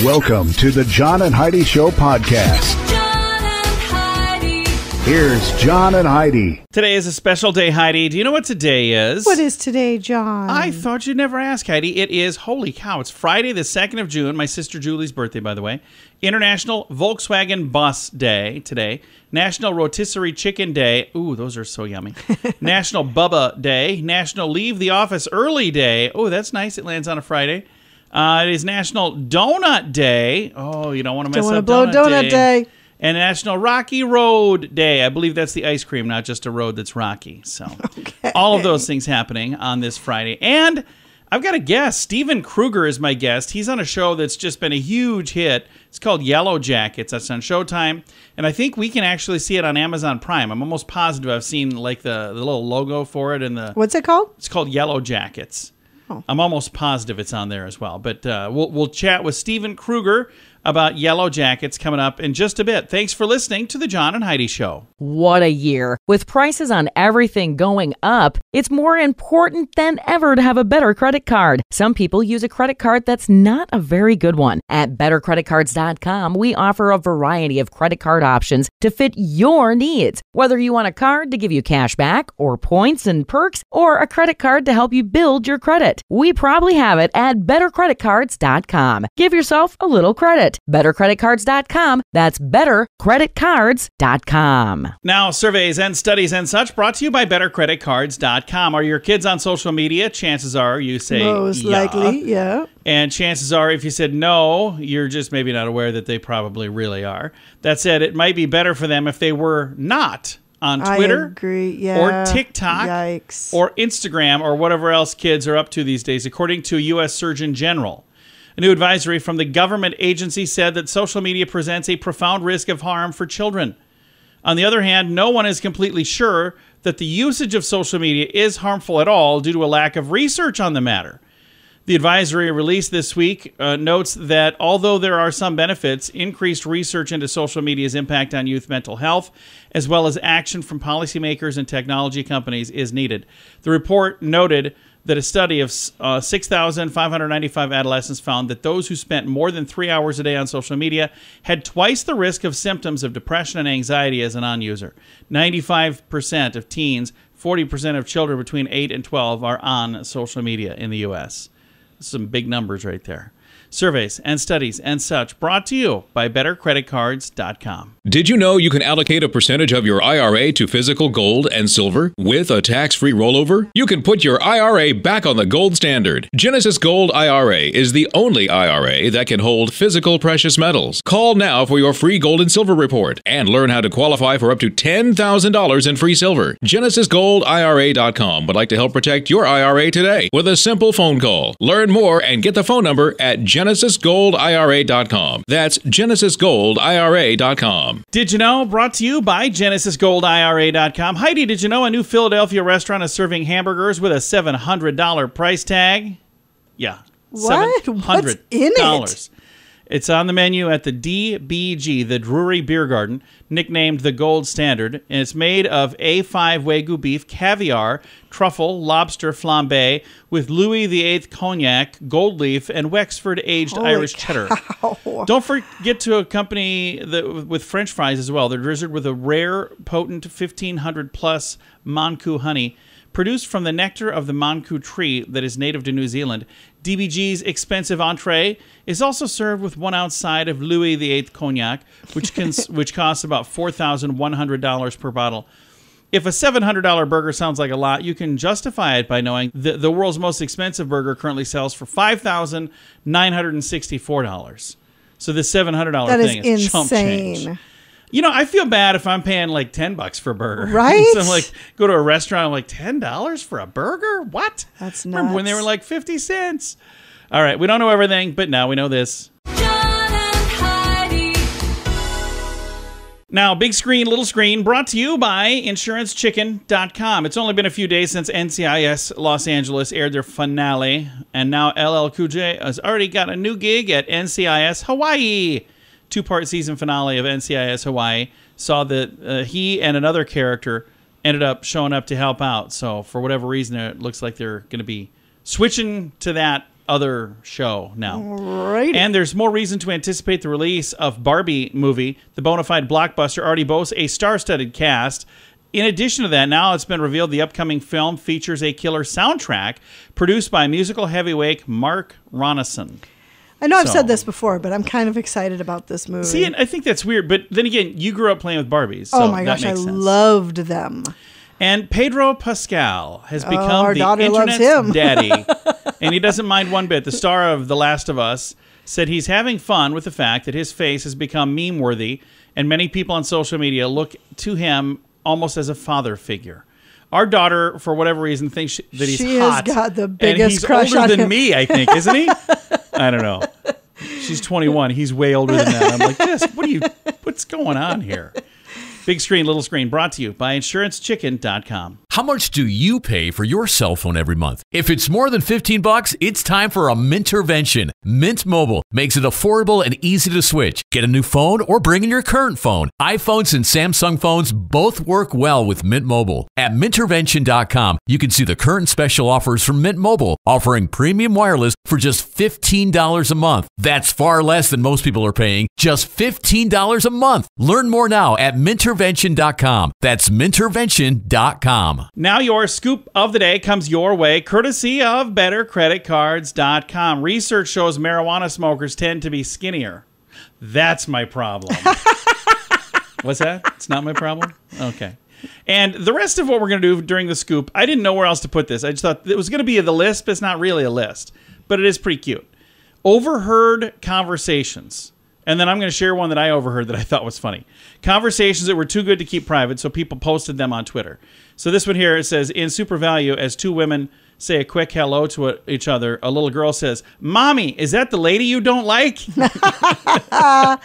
Welcome to the John and Heidi Show podcast. John and Heidi. Here's John and Heidi. Today is a special day, Heidi. Do you know what today is? What is today, John? I thought you'd never ask, Heidi. It is, holy cow, it's Friday the 2nd of June, my sister Julie's birthday, by the way. International Volkswagen Bus Day today. National Rotisserie Chicken Day. Ooh, those are so yummy. National Bubba Day. National Leave the Office Early Day. Oh, that's nice. It lands on a Friday. It is National Donut Day. Oh, you don't want to mess up Donut Day. And National Rocky Road Day. I believe that's the ice cream, not just a road that's rocky. So all of those things happening on this Friday. And I've got a guest. Steven Krueger is my guest. He's on a show that's just been a huge hit. It's called Yellowjackets. That's on Showtime. And I think we can actually see it on Amazon Prime. I'm almost positive I've seen like the little logo for it. What's it called? It's called Yellowjackets. Oh. I'm almost positive it's on there as well. But we'll chat with Steven Krueger about Yellowjackets coming up in just a bit. Thanks for listening to the John and Heidi Show. What a year. With prices on everything going up, it's more important than ever to have a better credit card. Some people use a credit card that's not a very good one. At bettercreditcards.com, we offer a variety of credit card options to fit your needs. Whether you want a card to give you cash back or points and perks, or a credit card to help you build your credit, we probably have it at bettercreditcards.com. Give yourself a little credit. bettercreditcards.com. That's bettercreditcards.com. Now, surveys and studies and such brought to you by bettercreditcards.com. Are your kids on social media? Chances are you say Most likely, yeah. And chances are if you said no, you're just maybe not aware that they probably really are. That said, it might be better for them if they were not on Twitter, I agree. Yeah. or TikTok, Yikes. or Instagram, or whatever else kids are up to these days, according to a U.S. Surgeon General. A new advisory from the government agency said that social media presents a profound risk of harm for children. On the other hand, no one is completely sure that the usage of social media is harmful at all due to a lack of research on the matter. The advisory released this week notes that although there are some benefits, increased research into social media's impact on youth mental health, as well as action from policymakers and technology companies, is needed. The report noted that a study of 6,595 adolescents found that those who spent more than 3 hours a day on social media had twice the risk of symptoms of depression and anxiety as a non-user. 95% of teens, 40% of children between 8 and 12 are on social media in the U.S. Some big numbers right there. Surveys and studies and such brought to you by bettercreditcards.com. Did you know you can allocate a percentage of your IRA to physical gold and silver with a tax-free rollover? You can put your IRA back on the gold standard. Genesis Gold IRA is the only IRA that can hold physical precious metals. Call now for your free gold and silver report and learn how to qualify for up to $10,000 in free silver. GenesisGoldIRA.com would like to help protect your IRA today with a simple phone call. Learn more and get the phone number at GenesisGoldIRA.com. That's GenesisGoldIRA.com. Did you know? Brought to you by GenesisGoldIRA.com. Heidi, did you know a new Philadelphia restaurant is serving hamburgers with a $700 price tag? Yeah. What? What's in it? It's on the menu at the DBG, the Drury Beer Garden, nicknamed the Gold Standard, and it's made of A5 Wagyu beef, caviar, truffle, lobster flambe with Louis VIII cognac, gold leaf, and Wexford aged Irish cheddar. Don't forget to accompany with French fries as well. They're drizzled with a rare, potent 1,500 plus Manku honey, produced from the nectar of the Manku tree that is native to New Zealand. DBG's expensive entree is also served with 1 ounce side of Louis VIII cognac, which costs about $4,100 per bottle. If a $700 burger sounds like a lot, you can justify it by knowing that the world's most expensive burger currently sells for $5,964. So this $700 thing is chump change. You know, I feel bad if I'm paying like $10 for a burger. Right? So I'm like, go to a restaurant, I'm like, $10 for a burger? What? That's nuts. Remember when they were like 50 cents? All right, we don't know everything, but now we know this. John and Heidi. Now, big screen, little screen, brought to you by InsuranceChicken.com. It's only been a few days since NCIS Los Angeles aired their finale, and now LL Cool J has already got a new gig at NCIS Hawaii. Two-part season finale of NCIS Hawaii saw that he and another character ended up showing up to help out. So for whatever reason, it looks like they're going to be switching to that other show now. Right. And there's more reason to anticipate the release of Barbie movie. The bona fide blockbuster already boasts a star-studded cast. In addition to that, now it's been revealed the upcoming film features a killer soundtrack produced by musical heavyweight Mark Ronson. I know I've said this before, but I'm kind of excited about this movie. See, and I think that's weird. But then again, you grew up playing with Barbies. So oh my gosh, I loved them. And Pedro Pascal has become our the daughter loves internet's him. daddy. And he doesn't mind one bit. The star of The Last of Us said he's having fun with the fact that his face has become meme-worthy, and many people on social media look to him almost as a father figure. Our daughter, for whatever reason, thinks that he's she hot. Has got the and biggest he's crush older on than him. me, I think, isn't he? I don't know. She's 21. He's way older than that. I'm like, what's going on here? Big screen, little screen, brought to you by InsuranceChicken.com. How much do you pay for your cell phone every month? If it's more than $15, it's time for a Mintervention. Mint Mobile makes it affordable and easy to switch. Get a new phone or bring in your current phone. iPhones and Samsung phones both work well with Mint Mobile. At Mintervention.com, you can see the current special offers from Mint Mobile, offering premium wireless for just $15 a month. That's far less than most people are paying, just $15 a month. Learn more now at Mintervention.com. That's Mintervention.com. Now your scoop of the day comes your way, courtesy of BetterCreditCards.com. Research shows marijuana smokers tend to be skinnier. That's my problem. What's that? It's not my problem? Okay. And the rest of what we're going to do during the scoop, I didn't know where else to put this. I just thought it was going to be the list, but it's not really a list. But it is pretty cute. Overheard conversations. And then I'm going to share one that I overheard that I thought was funny. Conversations that were too good to keep private, so people posted them on Twitter. So this one here, it says, in Super Value, as two women say a quick hello to each other, a little girl says, "Mommy, is that the lady you don't like?" That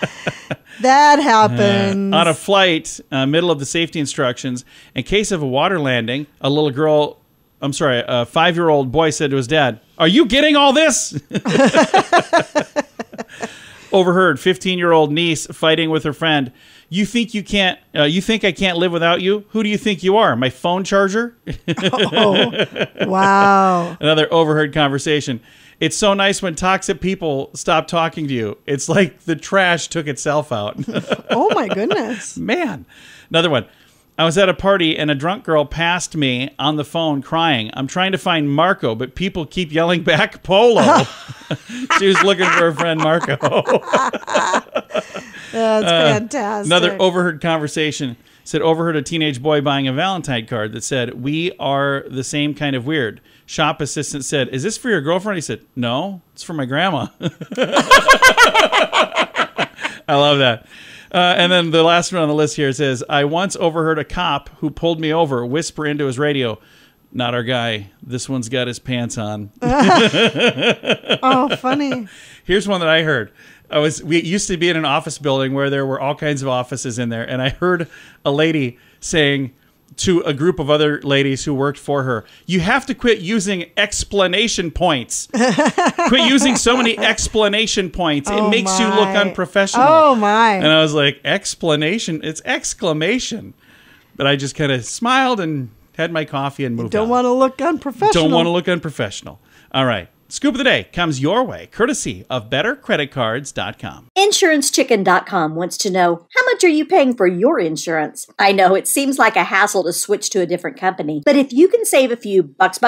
happens. On a flight, middle of the safety instructions, in case of a water landing, a 5-year-old boy said to his dad, "Are you getting all this?" Overheard 15-year-old niece fighting with her friend. You think I can't live without you? Who do you think you are? My phone charger? Oh, wow. Another overheard conversation. It's so nice when toxic people stop talking to you. It's like the trash took itself out. Oh my goodness. Man. Another one. I was at a party and a drunk girl passed me on the phone crying. I'm trying to find Marco, but people keep yelling back Polo. She was looking for her friend Marco. That's fantastic. Another overheard conversation said, overheard a teenage boy buying a Valentine card that said, "We are the same kind of weird." Shop assistant said, "Is this for your girlfriend?" He said, "No, it's for my grandma." I love that. And then the last one on the list here says, I once overheard a cop who pulled me over whisper into his radio, "Not our guy. This one's got his pants on." Oh, funny. Here's one that I heard. We used to be in an office building where there were all kinds of offices in there, and I heard a lady saying to a group of other ladies who worked for her, "You have to quit using explanation points. Quit using so many explanation points. It makes you look unprofessional." Oh, my. And I was like, explanation? It's exclamation. But I just kind of smiled and had my coffee and moved on. Don't want to look unprofessional. Don't want to look unprofessional. All right. Scoop of the day comes your way, courtesy of BetterCreditCards.com. InsuranceChicken.com wants to know, how much are you paying for your insurance? I know it seems like a hassle to switch to a different company, but if you can save a few bucks,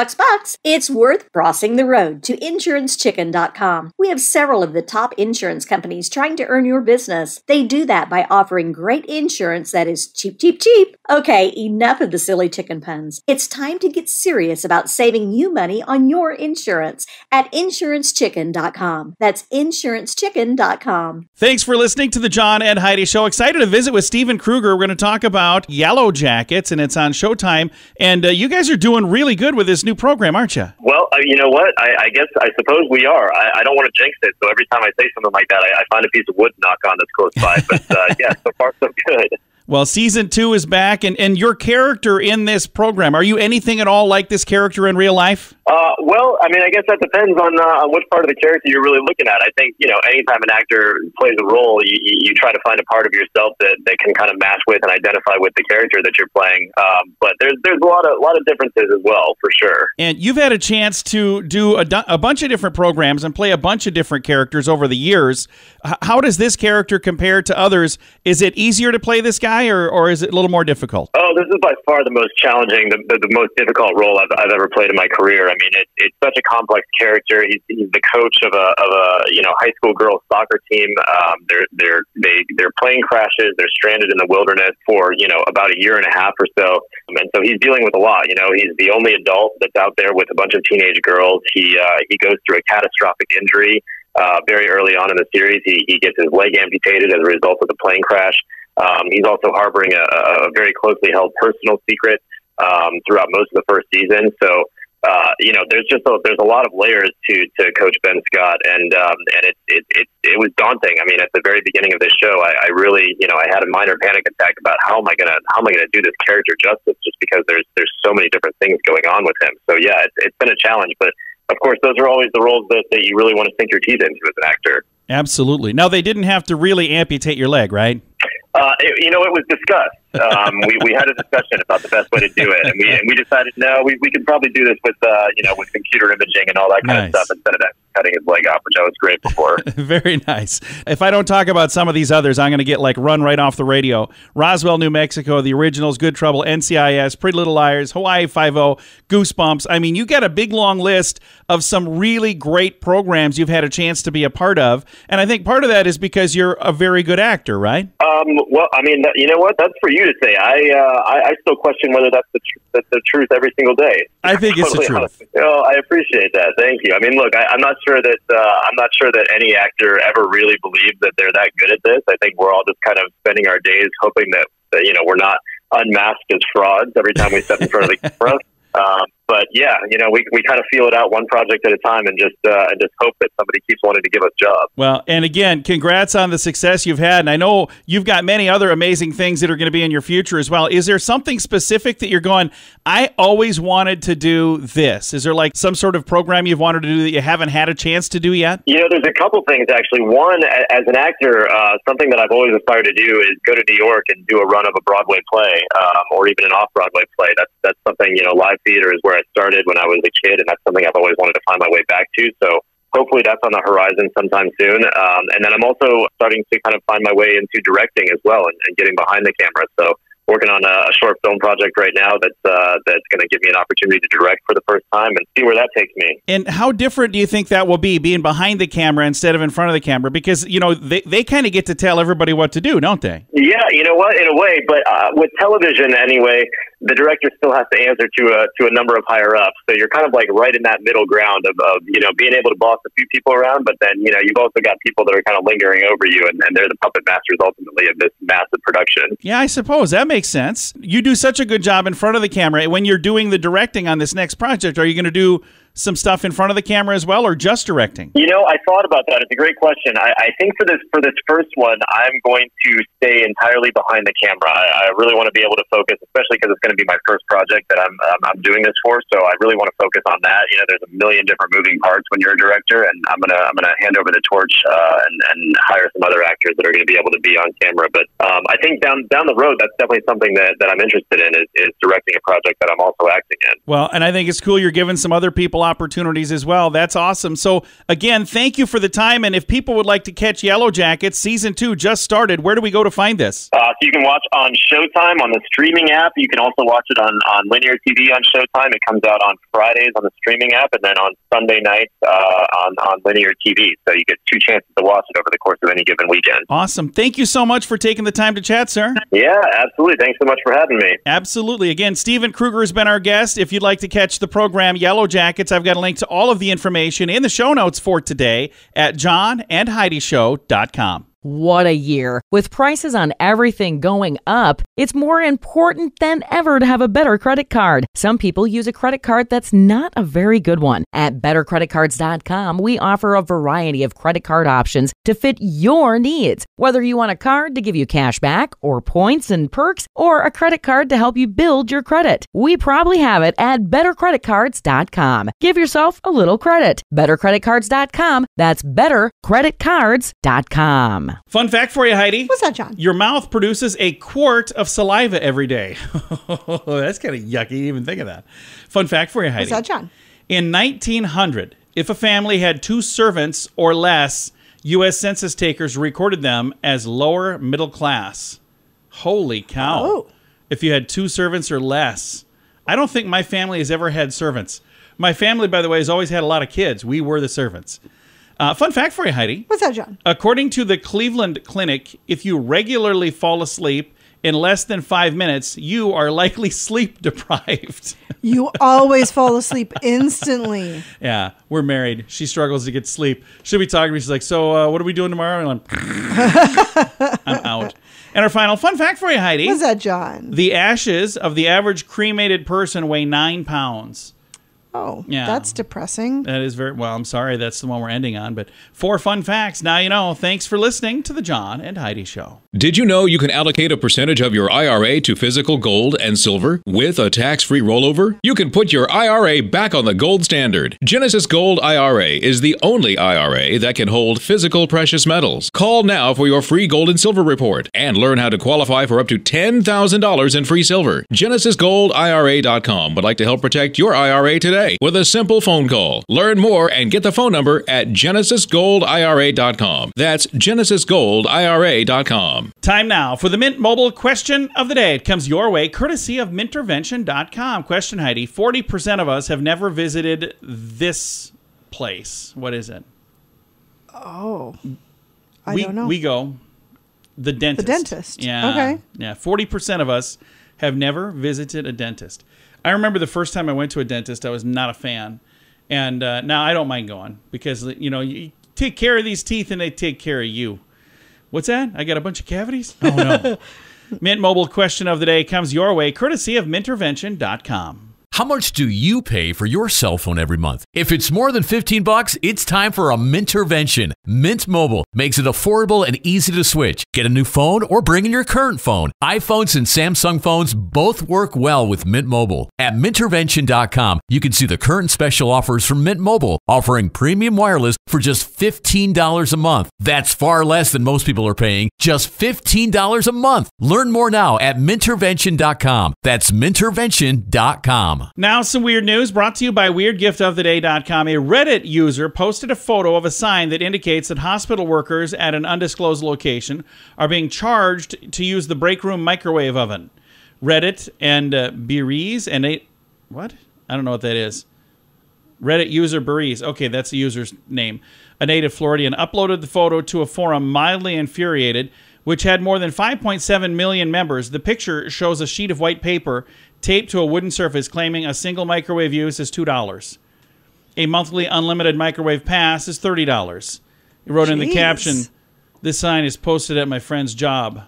it's worth crossing the road to InsuranceChicken.com. We have several of the top insurance companies trying to earn your business. They do that by offering great insurance that is cheap, cheap, cheap. Okay, enough of the silly chicken puns. It's time to get serious about saving you money on your insurance at InsuranceChicken.com. That's InsuranceChicken.com. Thanks for listening to the John and Heidi Show. Excited to visit with Steven Krueger. We're going to talk about Yellowjackets, and it's on Showtime. And you guys are doing really good with this new program, aren't you? Well, you know what? I suppose we are. I don't want to jinx it, so every time I say something like that, I find a piece of wood to knock on that's close by. But yeah, so far so good. Well, season 2 is back, and your character in this program, are you anything at all like this character in real life? Well, I mean, I guess that depends on which part of the character you're really looking at. I think, anytime an actor plays a role, you try to find a part of yourself that can kind of match with and identify with the character that you're playing. But there's a lot of differences as well, for sure. And you've had a chance to do a bunch of different programs and play a bunch of different characters over the years. How does this character compare to others? Is it easier to play this guy, or is it a little more difficult? Oh, this is by far the most challenging, the most difficult role I've ever played in my career. I mean, it's such a complex character. He's the coach of a high school girls soccer team. Their plane crashes. They're stranded in the wilderness for about a year and a half or so, and so he's dealing with a lot. He's the only adult that's out there with a bunch of teenage girls. He goes through a catastrophic injury very early on in the series. He gets his leg amputated as a result of the plane crash. He's also harboring a very closely held personal secret throughout most of the first season. So, there's a lot of layers to Coach Ben Scott, and it was daunting. I mean, at the very beginning of this show, I really, I had a minor panic attack about how am I gonna do this character justice, just because there's so many different things going on with him. So yeah, it's been a challenge, but of course, those are always the roles that you really want to sink your teeth into as an actor. Absolutely. Now, they didn't have to really amputate your leg, right? It was discussed. We had a discussion about the best way to do it, and we decided no, we could probably do this with with computer imaging and all that kind of stuff instead of cutting his leg off, which I was great before. Very nice. If I don't talk about some of these others, I'm going to get run right off the radio. Roswell, New Mexico, The Originals, Good Trouble, NCIS, Pretty Little Liars, Hawaii Five-0, Goosebumps. I mean, you got a big long list of some really great programs you've had a chance to be a part of, and I think part of that is because you're a very good actor, right? Well, I mean, you know what? That's for you to say. I still question whether that's the truth every single day. I think it's the truth. I appreciate that. Thank you. I mean, look, I'm not sure that any actor ever really believes that they're that good at this. I think we're all just kind of spending our days hoping that we're not unmasked as frauds every time we step in front of the camera. But yeah, we kind of feel it out one project at a time and just hope that somebody keeps wanting to give us jobs. Well, and again, congrats on the success you've had. And I know you've got many other amazing things that are going to be in your future as well. Is there something specific that you're going, I always wanted to do this? Is there some sort of program you've wanted to do that you haven't had a chance to do yet? There's a couple things actually. One, as an actor, something that I've always aspired to do is go to New York and do a run of a Broadway play, or even an off-Broadway play. That's something, live theater is where I started when I was a kid, and that's something I've always wanted to find my way back to. So hopefully that's on the horizon sometime soon. And then I'm also starting to kind of find my way into directing as well and getting behind the camera. So working on a short film project right now that's going to give me an opportunity to direct for the first time and see where that takes me. And how different do you think that will be, being behind the camera instead of in front of the camera? Because, they kind of get to tell everybody what to do, don't they? Yeah, you know what, in a way. But with television anyway, the director still has to answer to a number of higher ups. So you're kind of right in that middle ground of being able to boss a few people around, but then, you've also got people that are kind of lingering over you, and they're the puppet masters ultimately of this massive production. Yeah, I suppose that makes sense. You do such a good job in front of the camera. When you're doing the directing on this next project, are you going to do some stuff in front of the camera as well, or just directing? I thought about that. It's a great question. I think for this first one, I'm going to stay entirely behind the camera. I really want to be able to focus, especially because it's going to be my first project that I'm doing this for. So I really want to focus on that. There's a million different moving parts when you're a director, and I'm gonna hand over the torch and hire some other actors that are going to be able to be on camera. But I think down the road, that's definitely something that I'm interested in is directing a project that I'm also acting in. Well, and I think it's cool you're giving some other people opportunities as well. That's awesome. So again, thank you for the time. And if people would like to catch Yellowjackets, season 2 just started. Where do we go to find this? So you can watch on Showtime on the streaming app. You can also watch it on linear TV on Showtime. It comes out on Fridays on the streaming app, and then on Sunday nights on linear TV. So you get 2 chances to watch it over the course of any given weekend. Awesome. Thank you so much for taking the time to chat, sir. Yeah, absolutely. Thanks so much for having me. Absolutely. Again, Steven Krueger has been our guest. If you'd like to catch the program Yellowjackets, I've got a link to all of the information in the show notes for today at johnandheidishow.com. What a year. With prices on everything going up, it's more important than ever to have a better credit card. Some people use a credit card that's not a very good one. At bettercreditcards.com, we offer a variety of credit card options to fit your needs. Whether you want a card to give you cash back or points and perks, or a credit card to help you build your credit, we probably have it at bettercreditcards.com. Give yourself a little credit. Bettercreditcards.com. That's bettercreditcards.com. Fun fact for you, Heidi. What's that, John? Your mouth produces a quart of saliva every day. That's kind of yucky to even think of that. Fun fact for you, Heidi. What's that, John? In 1900, if a family had 2 servants or less, U.S. census takers recorded them as lower middle class. Holy cow. Oh. If you had 2 servants or less. I don't think my family has ever had servants. My family, by the way, has always had a lot of kids. We were the servants. Fun fact for you, Heidi. What's that, John? According to the Cleveland Clinic, if you regularly fall asleep in less than 5 minutes, you are likely sleep deprived. You always fall asleep instantly. Yeah, we're married. She struggles to get sleep. She'll be talking to me. She's like, so what are we doing tomorrow? And I'm out. And our final fun fact for you, Heidi. What's that, John? The ashes of the average cremated person weigh 9 pounds. Oh, Yeah. that's depressing. That is very, well, I'm sorry. That's the one we're ending on. But 4 fun facts. Now you know. Thanks for listening to the John and Heidi Show. Did you know you can allocate a percentage of your IRA to physical gold and silver with a tax-free rollover? You can put your IRA back on the gold standard. Genesis Gold IRA is the only IRA that can hold physical precious metals. Call now for your free gold and silver report and learn how to qualify for up to $10,000 in free silver. GenesisGoldIRA.com would like to help protect your IRA today with a simple phone call. Learn more and get the phone number at GenesisGoldIRA.com. That's GenesisGoldIRA.com. Time now for the Mint Mobile question of the day. It comes your way courtesy of Mintervention.com. Question, Heidi. 40% of us have never visited this place. What is it? Oh, I we, don't know. We go. The dentist. The dentist. Yeah. Okay. Yeah. 40% of us have never visited a dentist. I remember the first time I went to a dentist, I was not a fan. And now I don't mind going because, you know, you take care of these teeth and they take care of you. What's that? I got a bunch of cavities? Oh, no. Mint Mobile question of the day comes your way courtesy of Mintervention.com. How much do you pay for your cell phone every month? If it's more than $15, it's time for a Mintervention. Mint Mobile makes it affordable and easy to switch. Get a new phone or bring in your current phone. iPhones and Samsung phones both work well with Mint Mobile. At Mintervention.com, you can see the current special offers from Mint Mobile, offering premium wireless for just $15 a month. That's far less than most people are paying, just $15 a month. Learn more now at Mintervention.com. That's Mintervention.com. Now, some weird news brought to you by WeirdGiftOfTheDay.com. A Reddit user posted a photo of a sign that indicates that hospital workers at an undisclosed location are being charged to use the break room microwave oven. Reddit and Beres and what? I don't know what that is. Reddit user Beres. Okay, that's the user's name. A native Floridian uploaded the photo to a forum mildly infuriated, which had more than 5.7 million members. The picture shows a sheet of white paper taped to a wooden surface claiming a single microwave use is $2. A monthly unlimited microwave pass is $30. He wrote in the caption, "This sign is posted at my friend's job."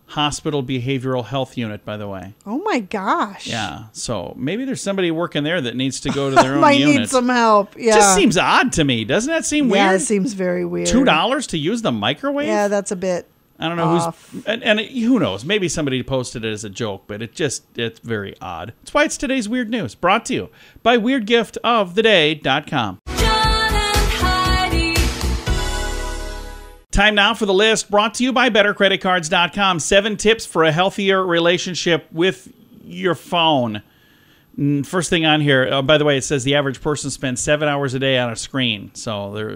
Hospital Behavioral Health Unit, by the way. Oh, my gosh. Yeah, so maybe there's somebody working there that needs to go to their own Might unit. need some help. Yeah. Just seems odd to me. Doesn't that seem weird? Yeah, it seems very weird. $2 to use the microwave? Yeah, that's a bit I don't know off. who's... And who knows? Maybe somebody posted it as a joke, but it's very odd. That's why it's today's Weird News, brought to you by WeirdGiftOfTheDay.com. John and Heidi. Time now for the list, brought to you by BetterCreditCards.com. 7 tips for a healthier relationship with your phone. First thing on here, by the way, it says the average person spends 7 hours a day on a screen. So they're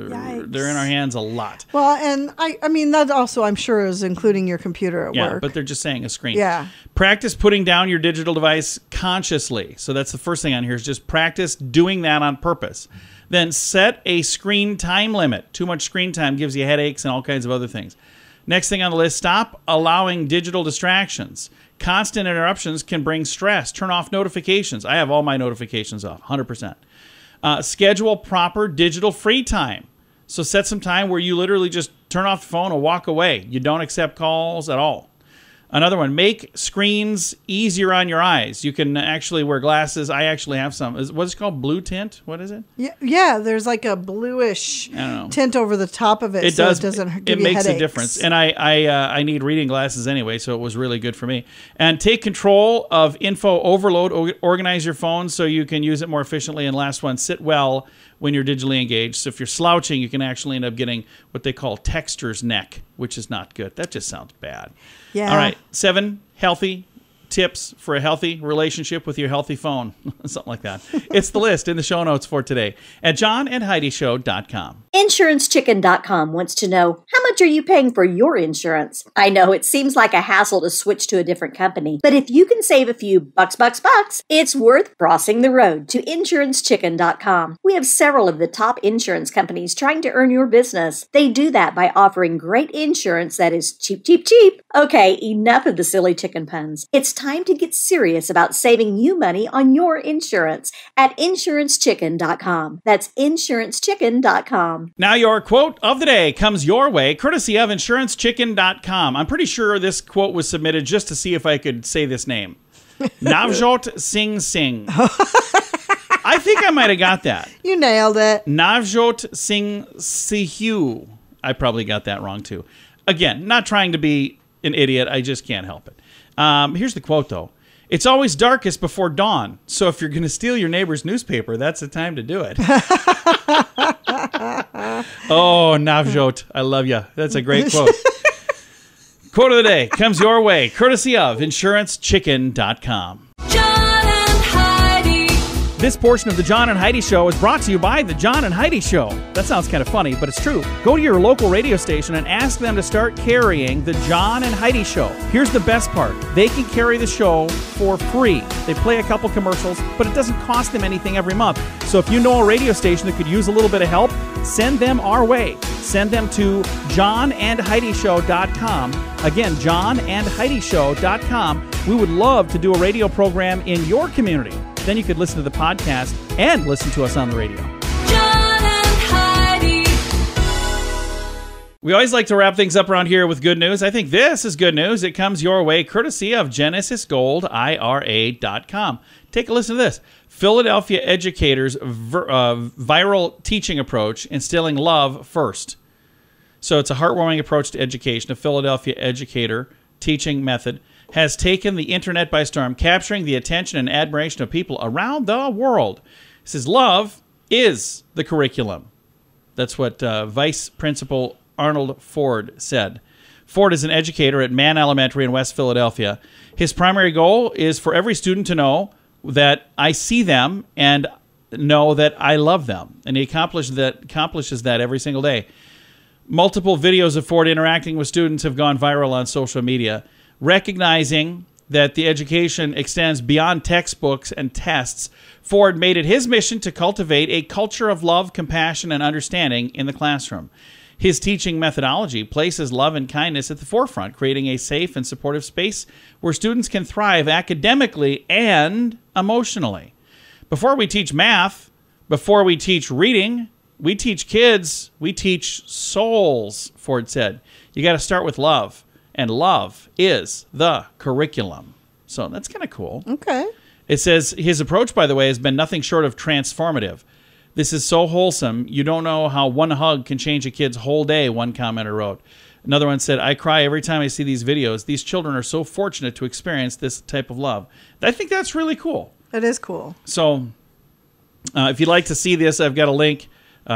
in our hands a lot. Well, and I mean, that also, I'm sure, is including your computer at Yeah, work. but they're just saying a screen. Yeah. Practice putting down your digital device consciously. So that's the first thing on here is just practice doing that on purpose. Then set a screen time limit. Too much screen time gives you headaches and all kinds of other things. Next thing on the list, stop allowing digital distractions. Constant interruptions can bring stress. Turn off notifications. I have all my notifications off, 100%. Schedule proper digital free time. So set some time where you literally just turn off the phone and walk away. You don't accept calls at all. Another one, make screens easier on your eyes. You can actually wear glasses. I actually have some. What's it called? Blue tint? What is it? Yeah, there's like a bluish tint over the top of it. It so does. It doesn't give it you makes headaches. a difference. And I need reading glasses anyway, so it was really good for me. And take control of info overload. Organize your phone so you can use it more efficiently. And last one, sit well when you're digitally engaged. So if you're slouching, you can actually end up getting what they call texter's neck, which is not good. That just sounds bad. Yeah. All right. 7 healthy tips for a healthy relationship with your healthy phone. Something like that. It's the list in the show notes for today at johnandheidishow.com. InsuranceChicken.com wants to know, how much are you paying for your insurance? I know it seems like a hassle to switch to a different company, but if you can save a few bucks, it's worth crossing the road to InsuranceChicken.com. We have several of the top insurance companies trying to earn your business. They do that by offering great insurance that is cheap. Okay, enough of the silly chicken puns. It's time to get serious about saving you money on your insurance at InsuranceChicken.com. That's InsuranceChicken.com. Now your quote of the day comes your way, courtesy of InsuranceChicken.com. I'm pretty sure this quote was submitted just to see if I could say this name. Navjot Singh. I think I might have got that. You nailed it. Navjot Singh Sihu. I probably got that wrong too. Again, not trying to be an idiot. I just can't help it. Here's the quote, though. It's always darkest before dawn. So if you're going to steal your neighbor's newspaper, that's the time to do it. Oh, Navjot, I love you. That's a great quote. Quote of the day comes your way, courtesy of InsuranceChicken.com. John and Heidi. This portion of the John and Heidi Show is brought to you by the John and Heidi Show. That sounds kind of funny, but it's true. Go to your local radio station and ask them to start carrying the John and Heidi Show. Here's the best part. They can carry the show for free. They play a couple commercials, but it doesn't cost them anything every month. So if you know a radio station that could use a little bit of help, send them our way. Send them to johnandheidishow.com. Again, johnandheidishow.com. We would love to do a radio program in your community. Then you could listen to the podcast and listen to us on the radio. John and Heidi. We always like to wrap things up around here with good news. I think this is good news. It comes your way courtesy of GenesisGoldIRA.com. Take a listen to this. Philadelphia educators' viral teaching approach, instilling love first. So it's a heartwarming approach to education. A Philadelphia educator teaching method has taken the internet by storm, capturing the attention and admiration of people around the world. It says love is the curriculum. That's what Vice Principal Arnold Ford said. Ford is an educator at Mann Elementary in West Philadelphia. His primary goal is for every student to know that I see them and know that I love them. And he accomplishes that every single day. Multiple videos of Ford interacting with students have gone viral on social media. Recognizing that the education extends beyond textbooks and tests, Ford made it his mission to cultivate a culture of love, compassion, and understanding in the classroom. His teaching methodology places love and kindness at the forefront, creating a safe and supportive space where students can thrive academically and emotionally. Before we teach math, before we teach reading, we teach kids, we teach souls, Ford said. You got to start with love. And love is the curriculum. So that's kind of cool. Okay. It says his approach, by the way, has been nothing short of transformative. This is so wholesome. You don't know how one hug can change a kid's whole day, one commenter wrote. Another one said, I cry every time I see these videos. These children are so fortunate to experience this type of love. I think that's really cool. It is cool. So if you'd like to see this, I've got a link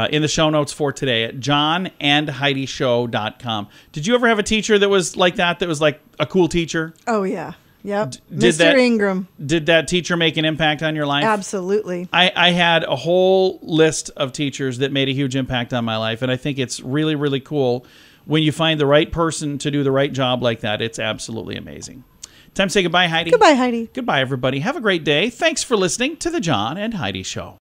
in the show notes for today at johnandheidishow.com. Did you ever have a teacher that was like that was like a cool teacher? Oh, yeah. Yep. Did Mr. that- Ingram. Did that teacher make an impact on your life? Absolutely. I had a whole list of teachers that made a huge impact on my life, and I think it's really, really cool when you find the right person to do the right job like that. It's absolutely amazing. Time to say goodbye, Heidi. Goodbye, Heidi. Goodbye, everybody. Have a great day. Thanks for listening to The John and Heidi Show.